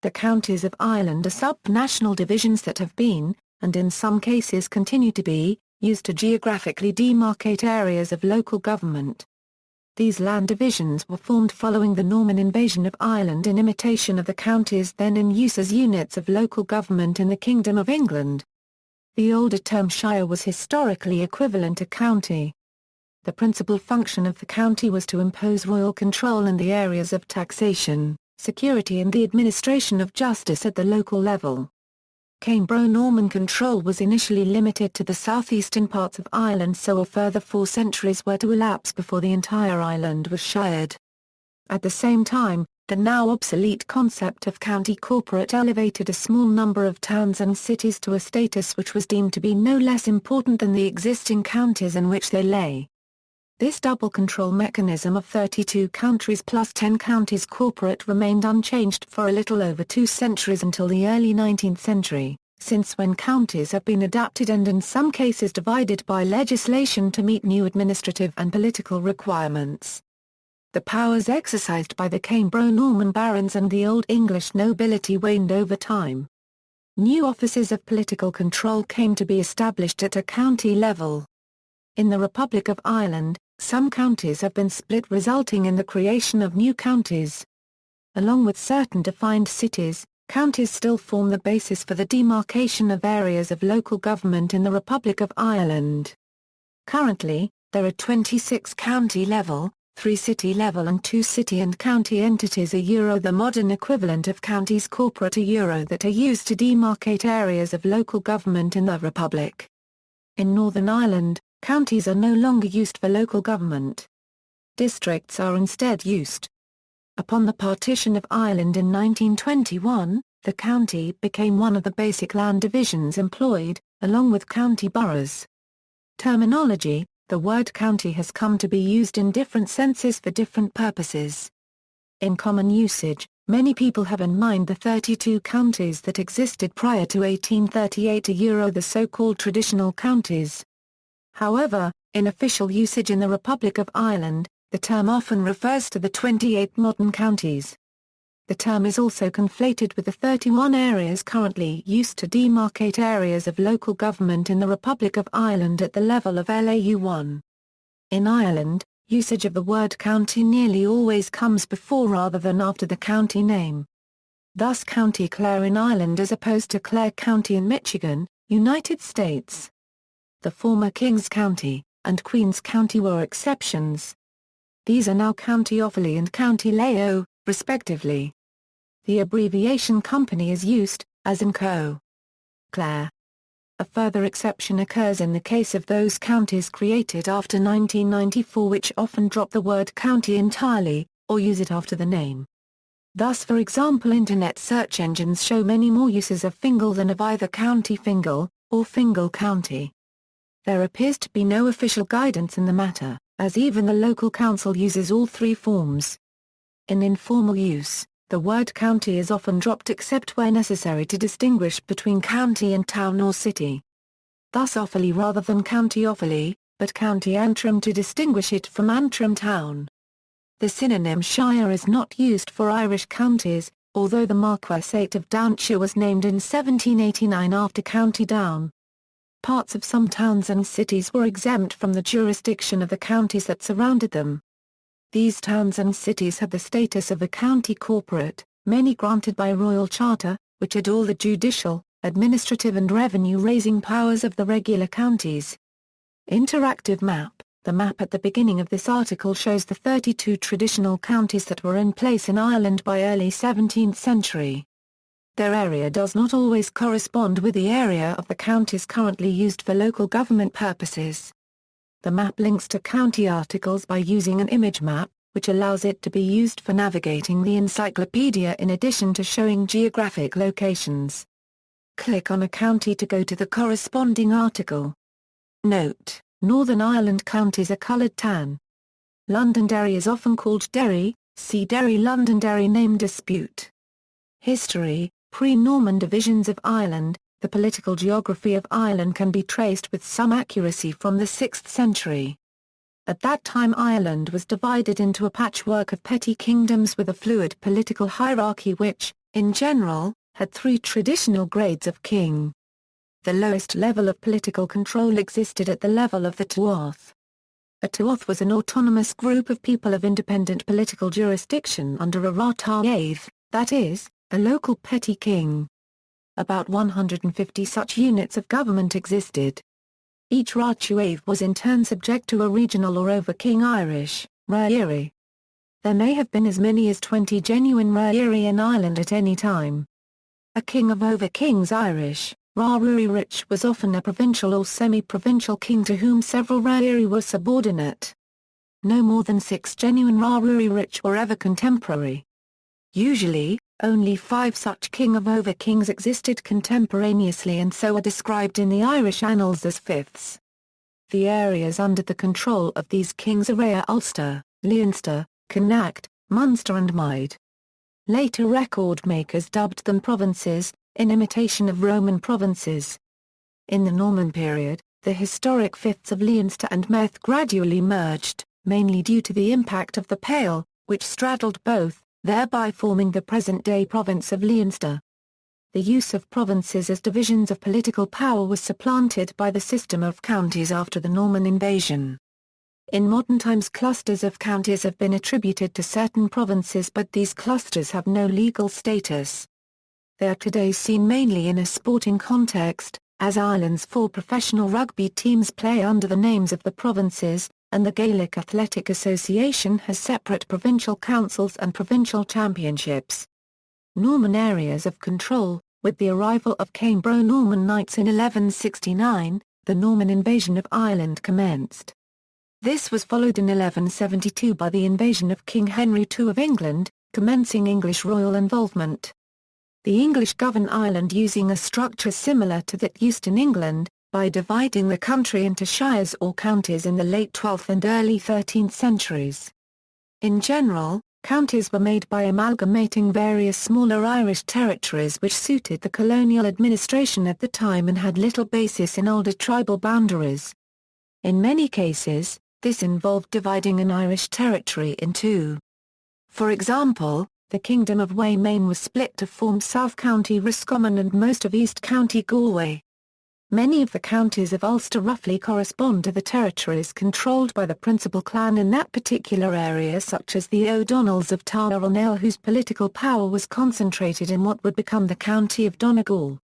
The counties of Ireland are sub-national divisions that have been, and in some cases continue to be, used to geographically demarcate areas of local government. These land divisions were formed following the Norman invasion of Ireland in imitation of the counties then in use as units of local government in the Kingdom of England. The older term shire was historically equivalent to county. The principal function of the county was to impose royal control in the areas of taxation, security and the administration of justice at the local level. Cambro-Norman control was initially limited to the southeastern parts of Ireland, so a further 4 centuries were to elapse before the entire island was shired. At the same time, the now obsolete concept of county corporate elevated a small number of towns and cities to a status which was deemed to be no less important than the existing counties in which they lay. This double control mechanism of 32 countries plus 10 counties corporate remained unchanged for a little over 2 centuries until the early 19th century, since when counties have been adapted and in some cases divided by legislation to meet new administrative and political requirements. The powers exercised by the Cambro-Norman barons and the Old English nobility waned over time. New offices of political control came to be established at a county level. In the Republic of Ireland, some counties have been split, resulting in the creation of new counties. Along with certain defined cities, counties still form the basis for the demarcation of areas of local government in the Republic of Ireland. Currently, there are 26 county-level, 3 city-level and 2 city and county entities, the modern equivalent of counties corporate, that are used to demarcate areas of local government in the Republic. In Northern Ireland, counties are no longer used for local government. Districts are instead used. Upon the partition of Ireland in 1921, the county became one of the basic land divisions employed, along with county boroughs. Terminology: the word county has come to be used in different senses for different purposes. In common usage, many people have in mind the 32 counties that existed prior to 1838, the so-called traditional counties. However, in official usage in the Republic of Ireland, the term often refers to the 28 modern counties. The term is also conflated with the 31 areas currently used to demarcate areas of local government in the Republic of Ireland at the level of LAU1. In Ireland, usage of the word county nearly always comes before rather than after the county name. Thus County Clare in Ireland as opposed to Clare County in Michigan, United States. The former Kings County and Queens County were exceptions. These are now County Offaly and County Lao, respectively. The abbreviation company is used, as in Co. Clare. A further exception occurs in the case of those counties created after 1994, which often drop the word county entirely, or use it after the name. Thus, for example, Internet search engines show many more uses of Fingal than of either County Fingal, or Fingal County. There appears to be no official guidance in the matter, as even the local council uses all 3 forms. In informal use, the word county is often dropped except where necessary to distinguish between county and town or city. Thus Offaly rather than County Offaly, but County Antrim to distinguish it from Antrim town. The synonym shire is not used for Irish counties, although the Marquessate of Downshire was named in 1789 after County Down. Parts of some towns and cities were exempt from the jurisdiction of the counties that surrounded them. These towns and cities had the status of a county corporate, many granted by royal charter, which had all the judicial, administrative and revenue-raising powers of the regular counties. Interactive map: the map at the beginning of this article shows the 32 traditional counties that were in place in Ireland by early 17th century. Their area does not always correspond with the area of the counties currently used for local government purposes. The map links to county articles by using an image map, which allows it to be used for navigating the encyclopedia in addition to showing geographic locations. Click on a county to go to the corresponding article. Note: Northern Ireland counties are coloured tan. Londonderry is often called Derry, see Derry Londonderry name dispute. History: Pre-Norman divisions of Ireland. The political geography of Ireland can be traced with some accuracy from the 6th century. At that time Ireland was divided into a patchwork of petty kingdoms with a fluid political hierarchy which, in general, had three traditional grades of king. The lowest level of political control existed at the level of the tuath. A tuath was an autonomous group of people of independent political jurisdiction under a rataíth, that is, a local petty king. About 150 such units of government existed. Each rataíth was in turn subject to a regional or over-king Irish, shire. There may have been as many as 20 genuine shire in Ireland at any time. A king of over-kings Irish, rich was often a provincial or semi-provincial king to whom several shire were subordinate. No more than 6 genuine rich were ever contemporary. Usually, only 5 such king of over-kings existed contemporaneously and so are described in the Irish annals as fifths. The areas under the control of these kings are Ulster, Leinster, Connacht, Munster and Meath. Later record makers dubbed them provinces, in imitation of Roman provinces. In the Norman period, the historic fifths of Leinster and Meath gradually merged, mainly due to the impact of the Pale, which straddled both, thereby forming the present-day province of Leinster. The use of provinces as divisions of political power was supplanted by the system of counties after the Norman invasion. In modern times clusters of counties have been attributed to certain provinces but these clusters have no legal status. They are today seen mainly in a sporting context, as Ireland's 4 professional rugby teams play under the names of the provinces, and the Gaelic Athletic Association has separate provincial councils and provincial championships. Norman areas of control. With the arrival of Cambro-Norman knights in 1169, the Norman invasion of Ireland commenced. This was followed in 1172 by the invasion of King Henry II of England, commencing English royal involvement. The English governed Ireland using a structure similar to that used in England, by dividing the country into shires or counties in the late 12th and early 13th centuries. In general, counties were made by amalgamating various smaller Irish territories which suited the colonial administration at the time and had little basis in older tribal boundaries. In many cases, this involved dividing an Irish territory in two. For example, the Kingdom of Waymain was split to form South County Roscommon and most of East County Galway. Many of the counties of Ulster roughly correspond to the territories controlled by the principal clan in that particular area, such as the O'Donnells of Tara whose political power was concentrated in what would become the county of Donegal.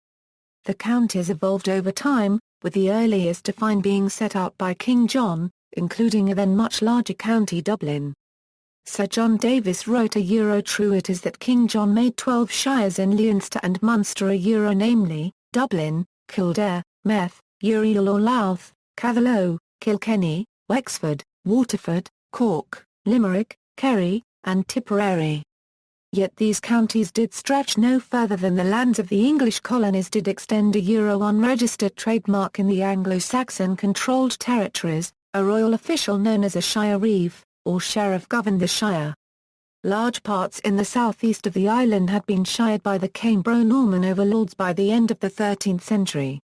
The counties evolved over time, with the earliest defined being set out by King John, including a then much larger county Dublin. Sir John Davis wrote True it is that King John made 12 shires in Leinster and Munster namely, Dublin, Kildare, Meath, Uriel or Louth, Catherlough, Kilkenny, Wexford, Waterford, Cork, Limerick, Kerry, and Tipperary. Yet these counties did stretch no further than the lands of the English colonies did extend unregistered trademark in the Anglo-Saxon-controlled territories. A royal official known as a shire reeve, or sheriff governed the shire. Large parts in the southeast of the island had been shired by the Cambro-Norman overlords by the end of the 13th century.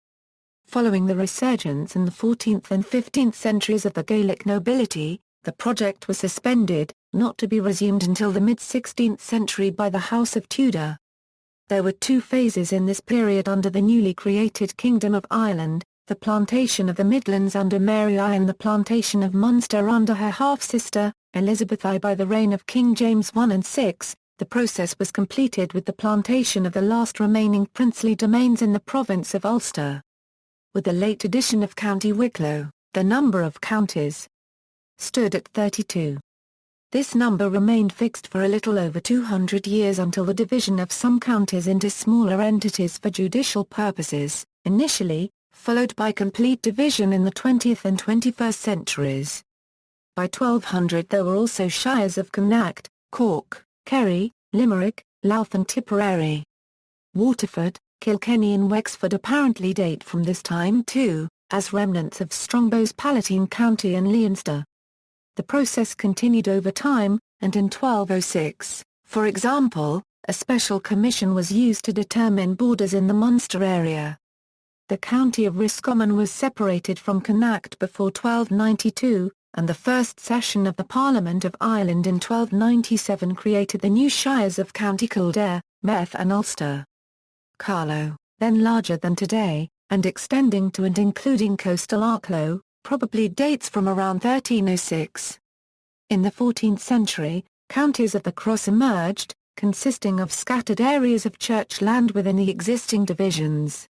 Following the resurgence in the 14th and 15th centuries of the Gaelic nobility, the project was suspended, not to be resumed until the mid-16th century by the House of Tudor. There were 2 phases in this period under the newly created Kingdom of Ireland, the plantation of the Midlands under Mary I and the plantation of Munster under her half-sister, Elizabeth I. By the reign of King James I and VI, the process was completed with the plantation of the last remaining princely domains in the province of Ulster. With the late addition of County Wicklow, the number of counties stood at 32. This number remained fixed for a little over 200 years until the division of some counties into smaller entities for judicial purposes, initially, followed by complete division in the 20th and 21st centuries. By 1200 there were also shires of Connacht, Cork, Kerry, Limerick, Louth and Tipperary. Waterford, Kilkenny and Wexford apparently date from this time too, as remnants of Strongbow's Palatine County and Leinster. The process continued over time, and in 1206, for example, a special commission was used to determine borders in the Munster area. The county of Roscommon was separated from Connacht before 1292, and the first session of the Parliament of Ireland in 1297 created the new shires of County Kildare, Meath and Ulster. Carlow, then larger than today, and extending to and including coastal Arklow, probably dates from around 1306. In the 14th century, counties of the Cross emerged, consisting of scattered areas of church land within the existing divisions.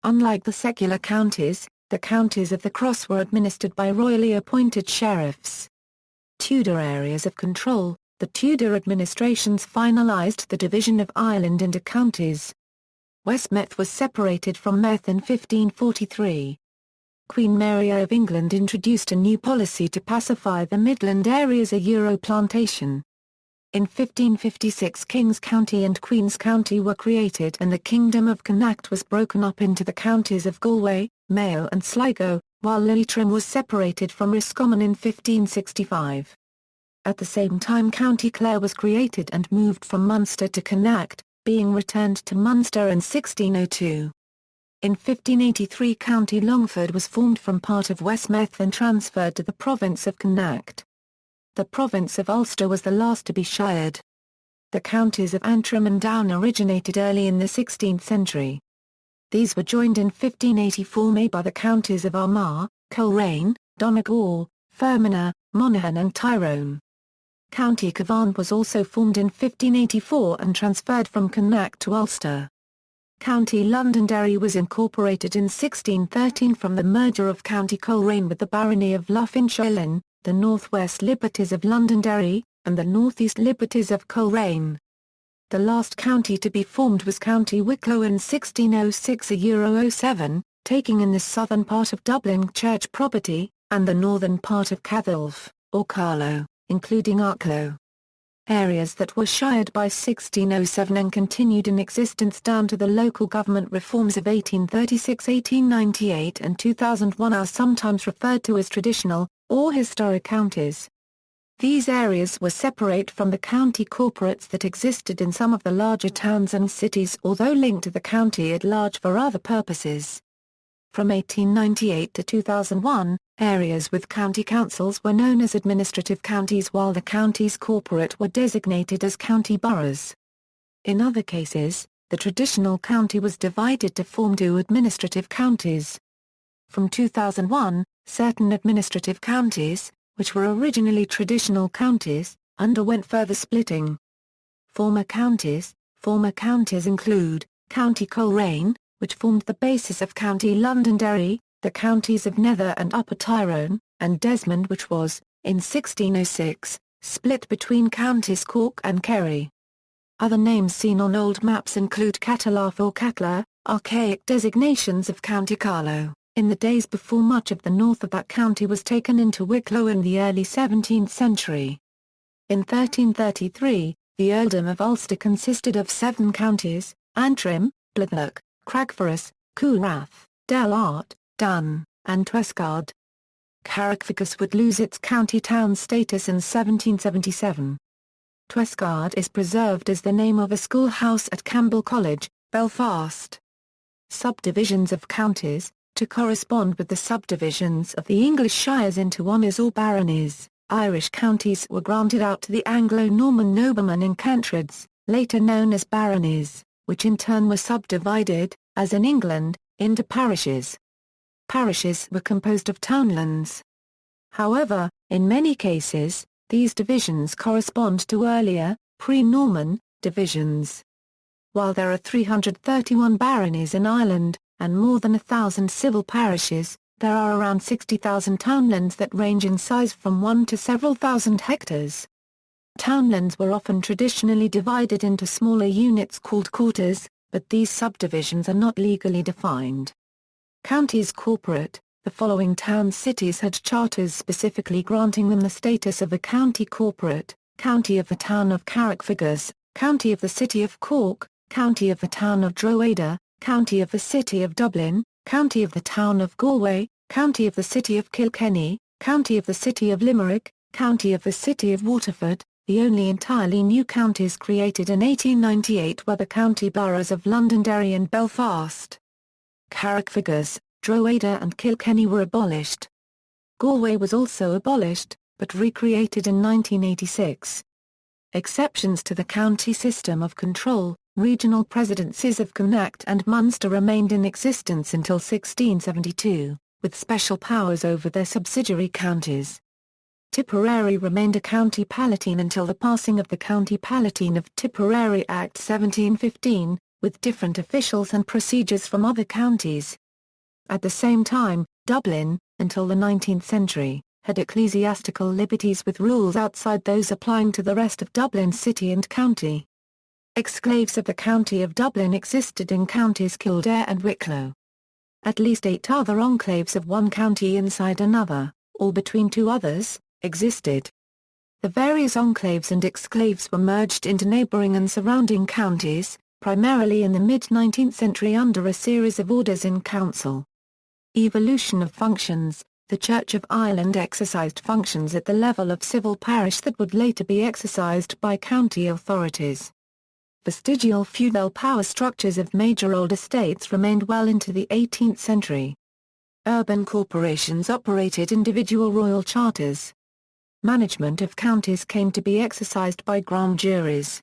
Unlike the secular counties, the counties of the Cross were administered by royally appointed sheriffs. Tudor areas of control. The Tudor administrations finalised the division of Ireland into counties. Westmeath was separated from Meath in 1543. Queen Mary of England introduced a new policy to pacify the Midland areas, a Euro plantation. In 1556 King's County and Queen's County were created and the Kingdom of Connacht was broken up into the counties of Galway, Mayo and Sligo, while Leitrim was separated from Roscommon in 1565. At the same time County Clare was created and moved from Munster to Connacht, being returned to Munster in 1602. In 1583 County Longford was formed from part of Westmeath and transferred to the province of Connacht. The province of Ulster was the last to be shired. The counties of Antrim and Down originated early in the 16th century. These were joined in 1584 by the counties of Armagh, Coleraine, Donegal, Fermanagh, Monaghan and Tyrone. County Cavan was also formed in 1584 and transferred from Connacht to Ulster. County Londonderry was incorporated in 1613 from the merger of County Coleraine with the barony of Lough-in-Sholin, the northwest liberties of Londonderry, and the northeast liberties of Coleraine. The last county to be formed was County Wicklow in 1606, a Euro 07, taking in the southern part of Dublin church property, and the northern part of Cathalf, or Carlow, including Arklow. Areas that were shired by 1607 and continued in existence down to the local government reforms of 1836, 1898 and 2001 are sometimes referred to as traditional, or historic counties. These areas were separate from the county corporates that existed in some of the larger towns and cities, although linked to the county at large for other purposes. From 1898 to 2001, areas with county councils were known as administrative counties while the counties corporate were designated as county boroughs. In other cases, the traditional county was divided to form two administrative counties. From 2001, certain administrative counties, which were originally traditional counties, underwent further splitting. Former counties include, County Coleraine, which formed the basis of County Londonderry, the counties of Nether and Upper Tyrone, and Desmond, which was, in 1606, split between counties Cork and Kerry. Other names seen on old maps include Catalaf or Catla, archaic designations of County Carlow, in the days before much of the north of that county was taken into Wicklow in the early 17th century. In 1333, the earldom of Ulster consisted of 7 counties: Antrim, Blatherloch, Cragfergus, Coolrath, Delart, Dun, and Twescard. Carrickfergus would lose its county town status in 1777. Twescard is preserved as the name of a schoolhouse at Campbell College, Belfast. Subdivisions of counties, to correspond with the subdivisions of the English shires into honours or baronies, Irish counties were granted out to the Anglo-Norman noblemen in cantreds, later known as baronies, which in turn were subdivided, as in England, into parishes. Parishes were composed of townlands. However, in many cases, these divisions correspond to earlier, pre-Norman, divisions. While there are 331 baronies in Ireland, and more than 1,000 civil parishes, there are around 60,000 townlands that range in size from 1 to several thousand hectares. Townlands were often traditionally divided into smaller units called quarters, but these subdivisions are not legally defined. Counties corporate. The following town-cities had charters specifically granting them the status of a county corporate: County of the Town of Carrickfergus, County of the City of Cork, County of the Town of Drogheda, County of the City of Dublin, County of the Town of Galway, County of the City of Kilkenny, County of the City of Limerick, County of the City of Waterford. The only entirely new counties created in 1898 were the county boroughs of Londonderry and Belfast. Carrickfergus, Drogheda and Kilkenny were abolished. Galway was also abolished, but recreated in 1986. Exceptions to the county system of control, Regional presidencies of Connacht and Munster remained in existence until 1672, with special powers over their subsidiary counties. Tipperary remained a county palatine until the passing of the County Palatine of Tipperary Act 1715, with different officials and procedures from other counties. At the same time, Dublin, until the 19th century, had ecclesiastical liberties with rules outside those applying to the rest of Dublin city and county. Exclaves of the County of Dublin existed in counties Kildare and Wicklow. At least 8 other enclaves of one county inside another, or between two others, existed. The various enclaves and exclaves were merged into neighbouring and surrounding counties, primarily in the mid-19th century under a series of orders in council. Evolution of functions. The Church of Ireland exercised functions at the level of civil parish that would later be exercised by county authorities. Vestigial feudal power structures of major old estates remained well into the 18th century. Urban corporations operated individual royal charters. Management of counties came to be exercised by grand juries.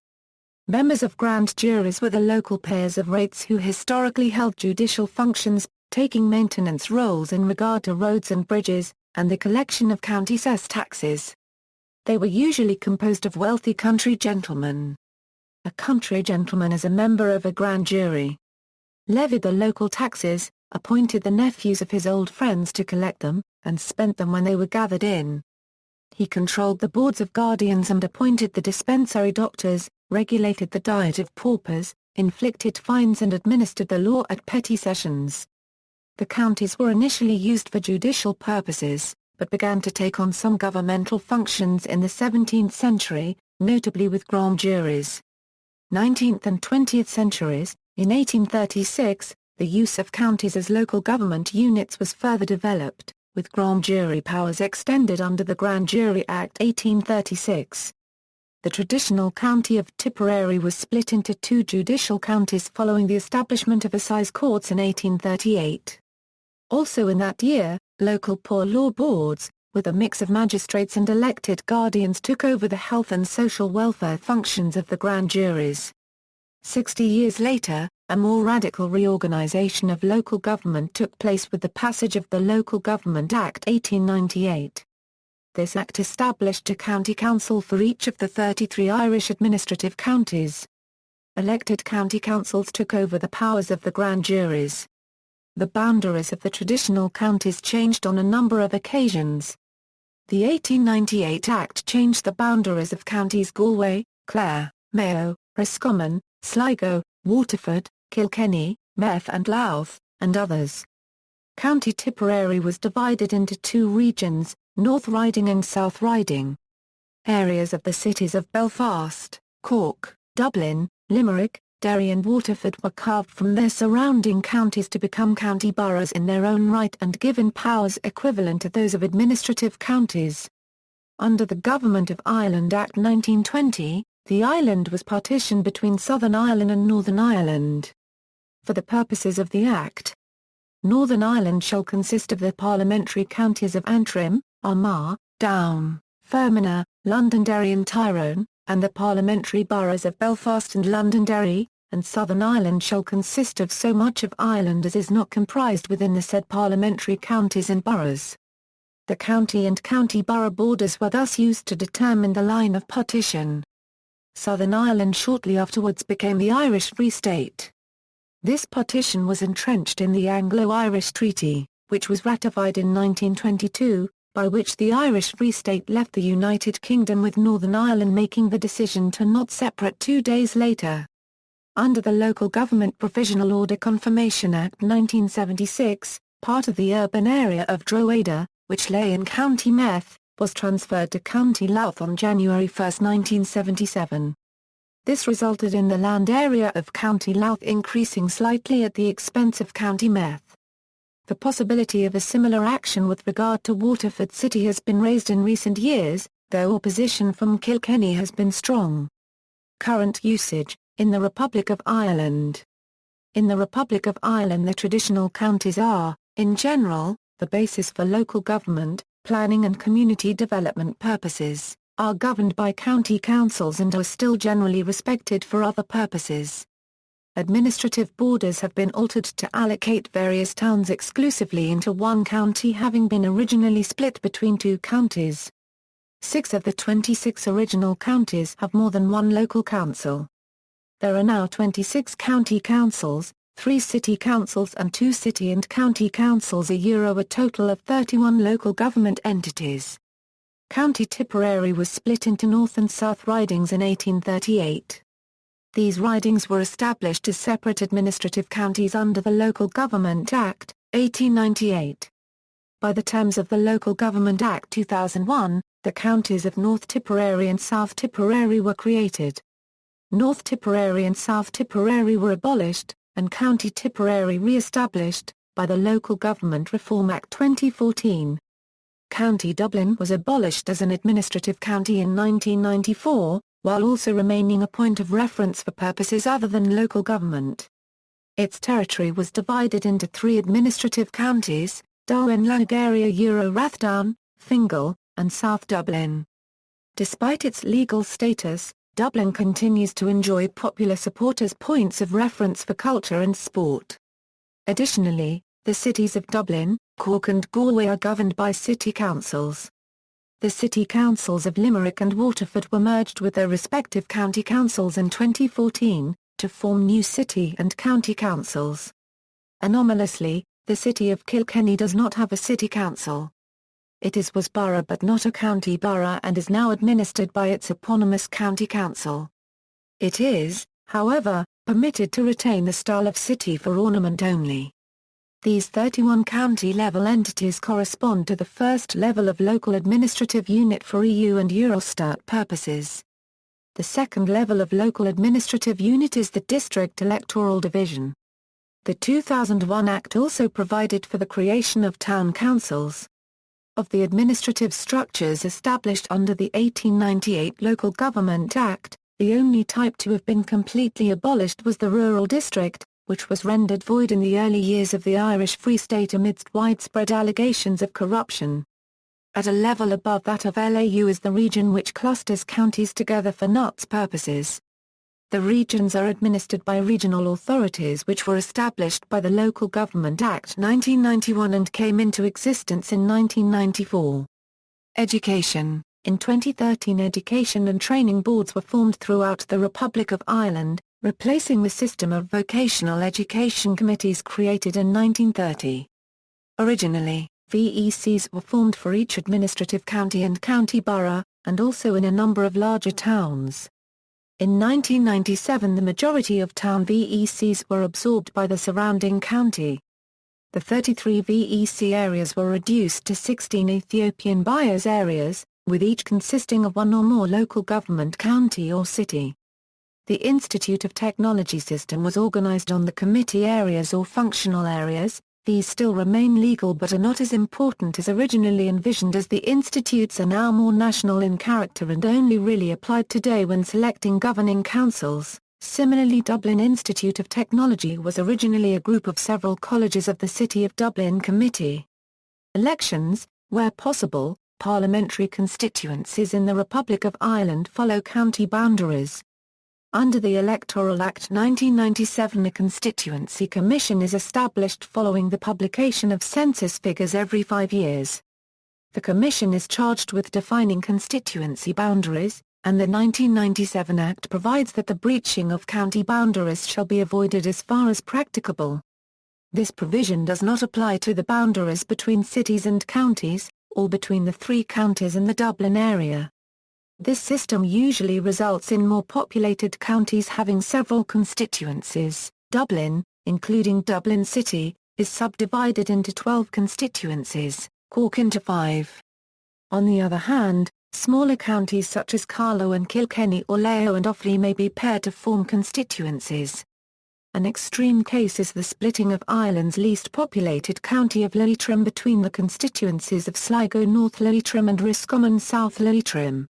Members of grand juries were the local payers of rates who historically held judicial functions, taking maintenance roles in regard to roads and bridges, and the collection of county cess taxes. They were usually composed of wealthy country gentlemen. A country gentleman is a member of a grand jury. Levied the local taxes, appointed the nephews of his old friends to collect them, and spent them when they were gathered in. He controlled the boards of guardians and appointed the dispensary doctors, regulated the diet of paupers, inflicted fines and administered the law at petty sessions. The counties were initially used for judicial purposes, but began to take on some governmental functions in the 17th century, notably with grand juries. 19th and 20th centuries, in 1836, the use of counties as local government units was further developed, with grand jury powers extended under the Grand Jury Act 1836. The traditional county of Tipperary was split into 2 judicial counties following the establishment of assize courts in 1838. Also in that year, local poor law boards, with a mix of magistrates and elected guardians, took over the health and social welfare functions of the grand juries. 60 years later, a more radical reorganisation of local government took place with the passage of the Local Government Act 1898. This act established a county council for each of the 33 Irish administrative counties. Elected county councils took over the powers of the grand juries. The boundaries of the traditional counties changed on a number of occasions. The 1898 Act changed the boundaries of counties Galway, Clare, Mayo, Roscommon, Sligo, Waterford, Kilkenny, Meath and Louth, and others. County Tipperary was divided into 2 regions, North Riding and South Riding. Areas of the cities of Belfast, Cork, Dublin, Limerick, Derry and Waterford were carved from their surrounding counties to become county boroughs in their own right and given powers equivalent to those of administrative counties. Under the Government of Ireland Act 1920, the island was partitioned between Southern Ireland and Northern Ireland. For the purposes of the Act, Northern Ireland shall consist of the parliamentary counties of Antrim, Armagh, Down, Fermanagh, Londonderry and Tyrone, and the parliamentary boroughs of Belfast and Londonderry, and Southern Ireland shall consist of so much of Ireland as is not comprised within the said parliamentary counties and boroughs. The county and county borough borders were thus used to determine the line of partition. Southern Ireland shortly afterwards became the Irish Free State. This partition was entrenched in the Anglo-Irish Treaty, which was ratified in 1922, by which the Irish Free State left the United Kingdom with Northern Ireland making the decision to not separate 2 days later. Under the Local Government Provisional Order Confirmation Act 1976, part of the urban area of Drogheda, which lay in County Meath, was transferred to County Louth on January 1, 1977. This resulted in the land area of County Louth increasing slightly at the expense of County Meath. The possibility of a similar action with regard to Waterford City has been raised in recent years, though opposition from Kilkenny has been strong. Current usage, in the Republic of Ireland. In the Republic of Ireland the traditional counties are, in general, the basis for local government, planning and community development purposes, are governed by county councils and are still generally respected for other purposes. administrative borders have been altered to allocate various towns exclusively into one county, having been originally split between two counties. 6 of the 26 original counties have more than one local council. There are now 26 county councils, 3 city councils and 2 city and county councils, a total of 31 local government entities. County Tipperary was split into North and South ridings in 1838. These ridings were established as separate administrative counties under the Local Government Act, 1898. By the terms of the Local Government Act 2001, the counties of North Tipperary and South Tipperary were created. North Tipperary and South Tipperary were abolished, and County Tipperary re-established, by the Local Government Reform Act 2014. County Dublin was abolished as an administrative county in 1994, while also remaining a point of reference for purposes other than local government. Its territory was divided into 3 administrative counties, Darwen Lagaria Rathdown, Fingal, and South Dublin. Despite its legal status, Dublin continues to enjoy popular support as points of reference for culture and sport. Additionally, the cities of Dublin, Cork and Galway are governed by city councils. The city councils of Limerick and Waterford were merged with their respective county councils in 2014, to form new city and county councils. Anomalously, the city of Kilkenny does not have a city council. It was borough but not a county borough and is now administered by its eponymous county council. It is, however, permitted to retain the style of city for ornament only. These 31 county-level entities correspond to the first level of local administrative unit for EU and Eurostat purposes. The second level of local administrative unit is the District Electoral Division. The 2001 Act also provided for the creation of town councils. Of the administrative structures established under the 1898 Local Government Act, the only type to have been completely abolished was the rural district, which was rendered void in the early years of the Irish Free State amidst widespread allegations of corruption. At a level above that of LAU is the region, which clusters counties together for NUTS purposes. The regions are administered by regional authorities which were established by the Local Government Act 1991 and came into existence in 1994. Education. In 2013, education and training boards were formed throughout the Republic of Ireland, replacing the system of vocational education committees created in 1930. Originally, VECs were formed for each administrative county and county borough, and also in a number of larger towns. In 1997 the majority of town VECs were absorbed by the surrounding county. The 33 VEC areas were reduced to 16 Ethiopian buyers areas, with each consisting of one or more local government county or city. The Institute of Technology system was organized on the committee areas or functional areas. These still remain legal but are not as important as originally envisioned, as the institutes are now more national in character and only really applied today when selecting governing councils. Similarly, Dublin Institute of Technology was originally a group of several colleges of the City of Dublin Committee. Elections, where possible, parliamentary constituencies in the Republic of Ireland follow county boundaries. Under the Electoral Act 1997, a Constituency Commission is established following the publication of census figures every 5 years. The Commission is charged with defining constituency boundaries, and the 1997 Act provides that the breaching of county boundaries shall be avoided as far as practicable. This provision does not apply to the boundaries between cities and counties, or between the 3 counties in the Dublin area. This system usually results in more populated counties having several constituencies. Dublin, including Dublin City, is subdivided into 12 constituencies, Cork into 5. On the other hand, smaller counties such as Carlow and Kilkenny or Laois and Offaly may be paired to form constituencies. An extreme case is the splitting of Ireland's least populated county of Leitrim between the constituencies of Sligo North Leitrim and Roscommon South Leitrim.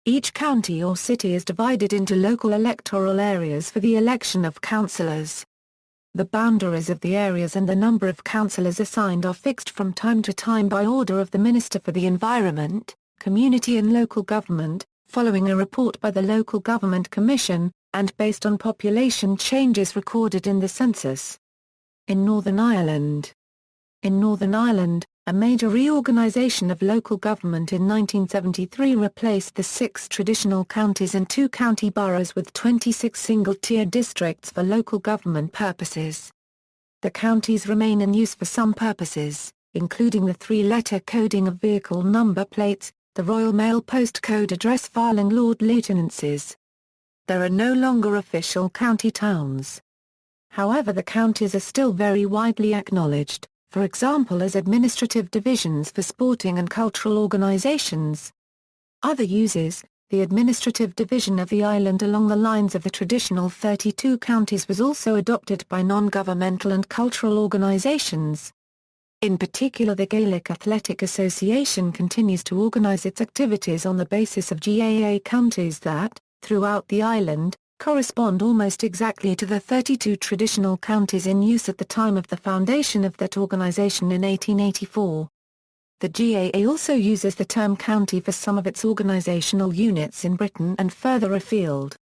Each county or city is divided into local electoral areas for the election of councillors. The boundaries of the areas and the number of councillors assigned are fixed from time to time by order of the Minister for the Environment, Community and Local Government, following a report by the Local Government Commission, and based on population changes recorded in the census. In Northern Ireland. In Northern Ireland, a major reorganisation of local government in 1973 replaced the 6 traditional counties and 2 county boroughs with 26 single-tier districts for local government purposes. The counties remain in use for some purposes, including the 3-letter coding of vehicle number plates, the Royal Mail postcode address filing Lord Lieutenancies. There are no longer official county towns. However, the counties are still very widely acknowledged, for example as administrative divisions for sporting and cultural organisations. Other uses: the administrative division of the island along the lines of the traditional 32 counties was also adopted by non-governmental and cultural organisations. In particular, the Gaelic Athletic Association continues to organise its activities on the basis of GAA counties that, throughout the island, correspond almost exactly to the 32 traditional counties in use at the time of the foundation of that organisation in 1884. The GAA also uses the term county for some of its organisational units in Britain and further afield.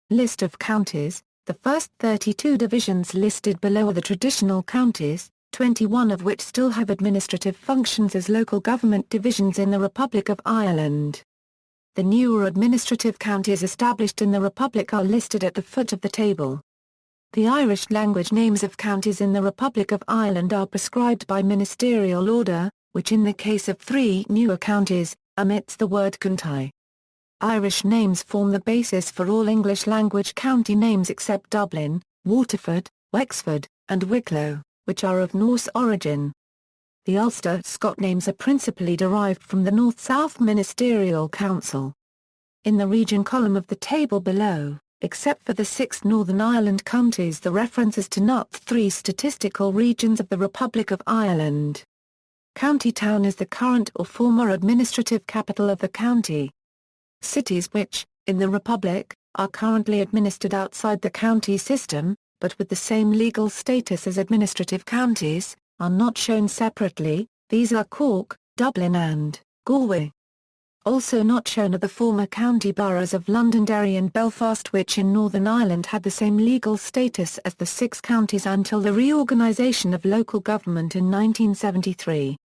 List of counties: the first 32 divisions listed below are the traditional counties, 21 of which still have administrative functions as local government divisions in the Republic of Ireland. The newer administrative counties established in the Republic are listed at the foot of the table. The Irish language names of counties in the Republic of Ireland are prescribed by ministerial order, which in the case of 3 newer counties, omits the word coontie. Irish names form the basis for all English language county names except Dublin, Waterford, Wexford, and Wicklow, which are of Norse origin. The Ulster-Scots names are principally derived from the North-South Ministerial Council. In the region column of the table below, except for the 6 Northern Ireland counties, the references to not 3 statistical regions of the Republic of Ireland. County town is the current or former administrative capital of the county. Cities which, in the Republic, are currently administered outside the county system, but with the same legal status as administrative counties, are not shown separately. These are Cork, Dublin and Galway. Also not shown are the former county boroughs of Londonderry and Belfast, which in Northern Ireland had the same legal status as the 6 counties until the reorganisation of local government in 1973.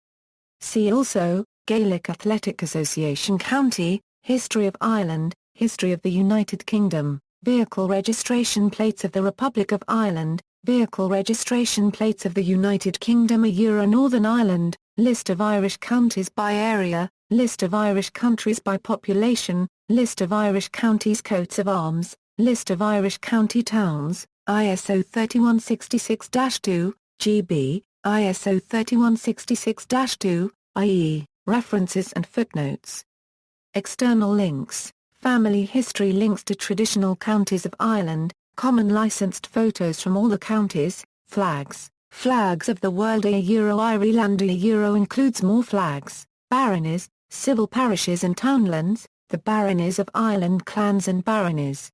See also, Gaelic Athletic Association County, History of Ireland, History of the United Kingdom, Vehicle Registration Plates of the Republic of Ireland, Vehicle Registration Plates of the United Kingdom Northern Ireland, List of Irish counties by area, List of Irish countries by population, List of Irish counties coats of arms, List of Irish county towns, ISO 3166-2, GB, ISO 3166-2, i.e., references and footnotes. External links, family history, links to traditional counties of Ireland, common licensed photos from all the counties, flags of the world. Ireland includes more flags, baronies, civil parishes and townlands, the baronies of Ireland, clans and baronies.